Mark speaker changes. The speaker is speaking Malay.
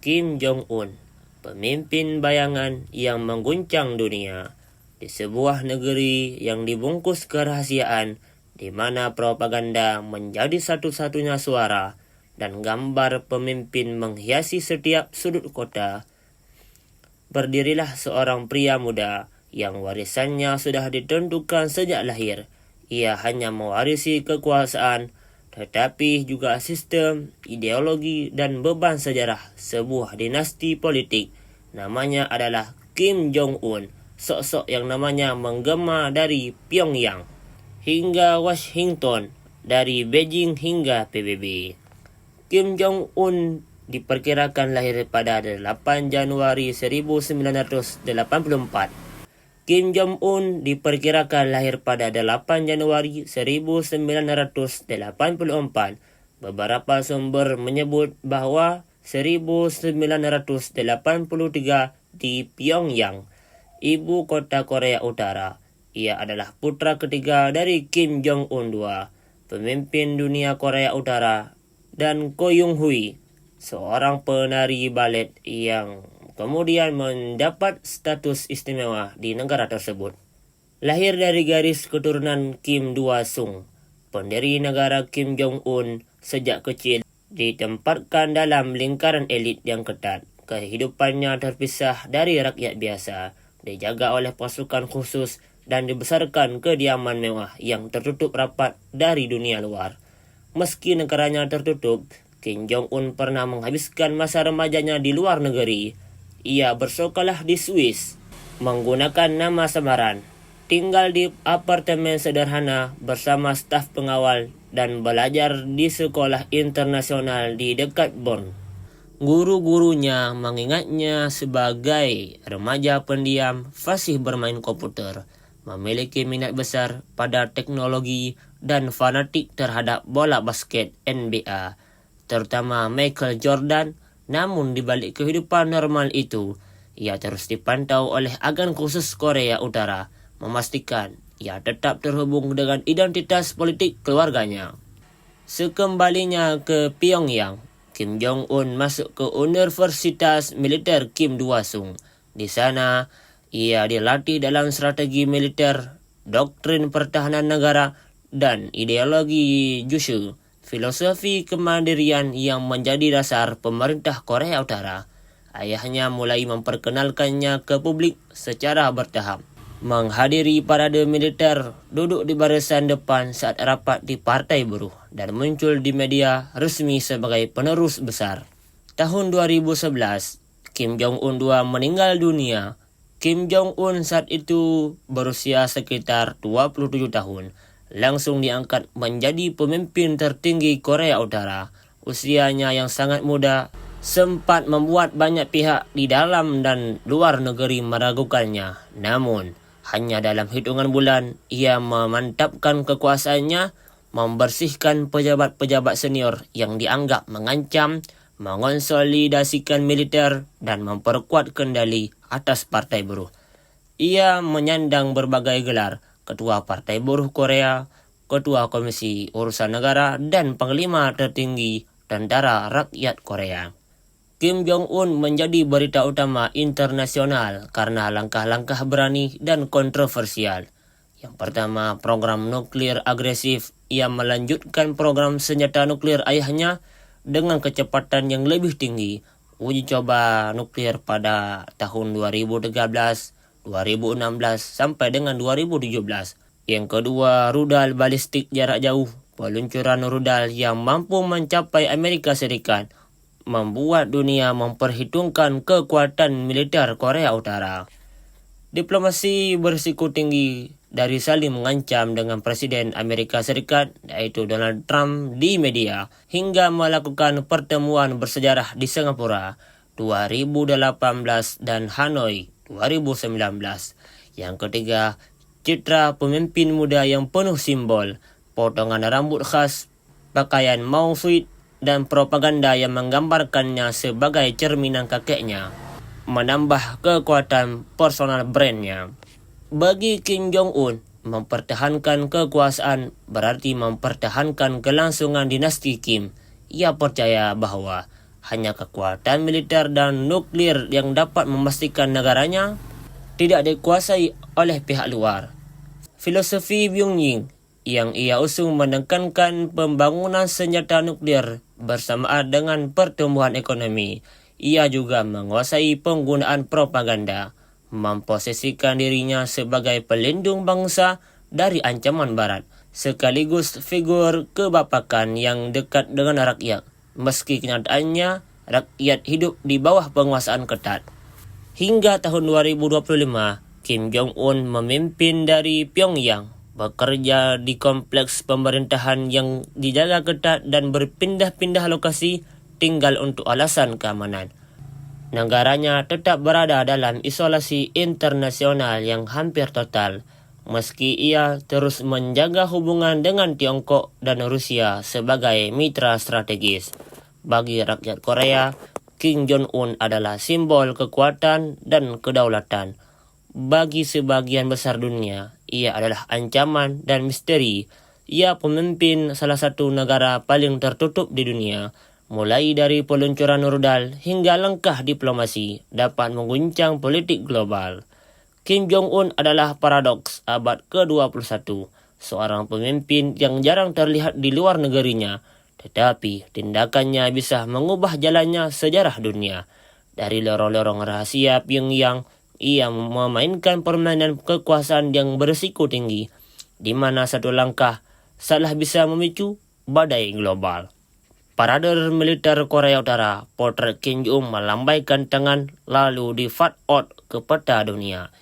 Speaker 1: Kim Jong-un, pemimpin bayangan yang mengguncang dunia di sebuah negeri yang dibungkus kerahasiaan, di mana propaganda menjadi satu-satunya suara dan gambar pemimpin menghiasi setiap sudut kota. Berdirilah seorang pria muda yang warisannya sudah ditentukan sejak lahir. Ia hanya mewarisi kekuasaan, tetapi juga sistem, ideologi, dan beban sejarah sebuah dinasti politik. Namanya adalah Kim Jong-un, sosok yang namanya menggema dari Pyongyang hingga Washington, dari Beijing hingga PBB. Kim Jong-un diperkirakan lahir pada 8 Januari 1984. Kim Jong-un diperkirakan lahir pada 8 Januari 1984. Beberapa sumber menyebut bahwa 1983 di Pyongyang, ibu kota Korea Utara. Ia adalah putra ketiga dari Kim Jong-un II, pemimpin dunia Korea Utara, dan Ko Young-hui, seorang penari balet yang kemudian mendapat status istimewa di negara tersebut. Lahir dari garis keturunan Kim Il-sung, pendiri negara, Kim Jong-un sejak kecil ditempatkan dalam lingkaran elit yang ketat. Kehidupannya terpisah dari rakyat biasa, dijaga oleh pasukan khusus, dan dibesarkan kediaman mewah yang tertutup rapat dari dunia luar. Meski negaranya tertutup, Kim Jong-un pernah menghabiskan masa remajanya di luar negeri. Ia bersekolah di Swiss menggunakan nama samaran, tinggal di apartemen sederhana bersama staf pengawal, dan belajar di sekolah internasional di dekat Bonn. Guru-gurunya mengingatnya sebagai remaja pendiam, fasih bermain komputer, memiliki minat besar pada teknologi, dan fanatik terhadap bola basket NBA, terutama Michael Jordan. Namun di balik kehidupan normal itu, ia terus dipantau oleh agen khusus Korea Utara, memastikan ia tetap terhubung dengan identitas politik keluarganya. Sekembalinya ke Pyongyang, Kim Jong-un masuk ke Universitas Militer Kim Il-sung. Di sana, ia dilatih dalam strategi militer, doktrin pertahanan negara, dan ideologi Jushu, filosofi kemandirian yang menjadi dasar pemerintah Korea Utara. Ayahnya mulai memperkenalkannya ke publik secara bertahap, menghadiri parade militer, duduk di barisan depan saat rapat di Partai Buruh, dan muncul di media resmi sebagai penerus besar. Tahun 2011, Kim Jong-un II meninggal dunia. Kim Jong-un saat itu berusia sekitar 27 tahun. Langsung diangkat menjadi pemimpin tertinggi Korea Utara. Usianya yang sangat muda sempat membuat banyak pihak di dalam dan luar negeri meragukannya. Namun, hanya dalam hitungan bulan, ia memantapkan kekuasaannya, membersihkan pejabat-pejabat senior yang dianggap mengancam, mengonsolidasikan militer, dan memperkuat kendali atas Partai Buruh. Ia menyandang berbagai gelar: Ketua Partai Buruh Korea, Ketua Komisi Urusan Negara, dan Panglima Tertinggi Tentara Rakyat Korea. Kim Jong-un menjadi berita utama internasional karena langkah-langkah berani dan kontroversial. Yang pertama, program nuklir agresif. Ia melanjutkan program senjata nuklir ayahnya dengan kecepatan yang lebih tinggi. Uji coba nuklir pada tahun 2013, 2016 sampai dengan 2017. Yang kedua, rudal balistik jarak jauh. Peluncuran rudal yang mampu mencapai Amerika Serikat membuat dunia memperhitungkan kekuatan militer Korea Utara. Diplomasi berisiko tinggi, dari saling mengancam dengan Presiden Amerika Serikat yaitu Donald Trump di media, hingga melakukan pertemuan bersejarah di Singapura 2018 dan Hanoi 2019. Yang ketiga, citra pemimpin muda yang penuh simbol, potongan rambut khas, pakaian mau suit, dan propaganda yang menggambarkannya sebagai cerminan kakeknya, menambah kekuatan personal brandnya. Bagi Kim Jong-un, mempertahankan kekuasaan berarti mempertahankan kelangsungan dinasti Kim. Ia percaya bahwa Hanya kekuatan militer dan nuklir yang dapat memastikan negaranya tidak dikuasai oleh pihak luar. Filosofi Pyongyang yang ia usung menekankan pembangunan senjata nuklir bersamaan dengan pertumbuhan ekonomi. Ia juga menguasai penggunaan propaganda, memposisikan dirinya sebagai pelindung bangsa dari ancaman barat, sekaligus figur kebapakan yang dekat dengan rakyat. Meski kenyataannya, rakyat hidup di bawah penguasaan ketat. Hingga tahun 2025, Kim Jong-un memimpin dari Pyongyang, bekerja di kompleks pemerintahan yang dijaga ketat dan berpindah-pindah lokasi tinggal untuk alasan keamanan. Negaranya tetap berada dalam isolasi internasional yang hampir total, meski ia terus menjaga hubungan dengan Tiongkok dan Rusia sebagai mitra strategis. Bagi rakyat Korea, Kim Jong-un adalah simbol kekuatan dan kedaulatan. Bagi sebagian besar dunia, ia adalah ancaman dan misteri. Ia pemimpin salah satu negara paling tertutup di dunia. Mulai dari peluncuran rudal hingga langkah diplomasi dapat mengguncang politik global. Kim Jong-un adalah paradoks abad ke-21, seorang pemimpin yang jarang terlihat di luar negerinya, tetapi tindakannya bisa mengubah jalannya sejarah dunia. Dari lorong-lorong rahasia Pyongyang, ia memainkan permainan kekuasaan yang berisiko tinggi, di mana satu langkah salah bisa memicu badai global. Parade militer Korea Utara, potret Kim Jong-un melambaikan tangan lalu di fade out ke peta dunia.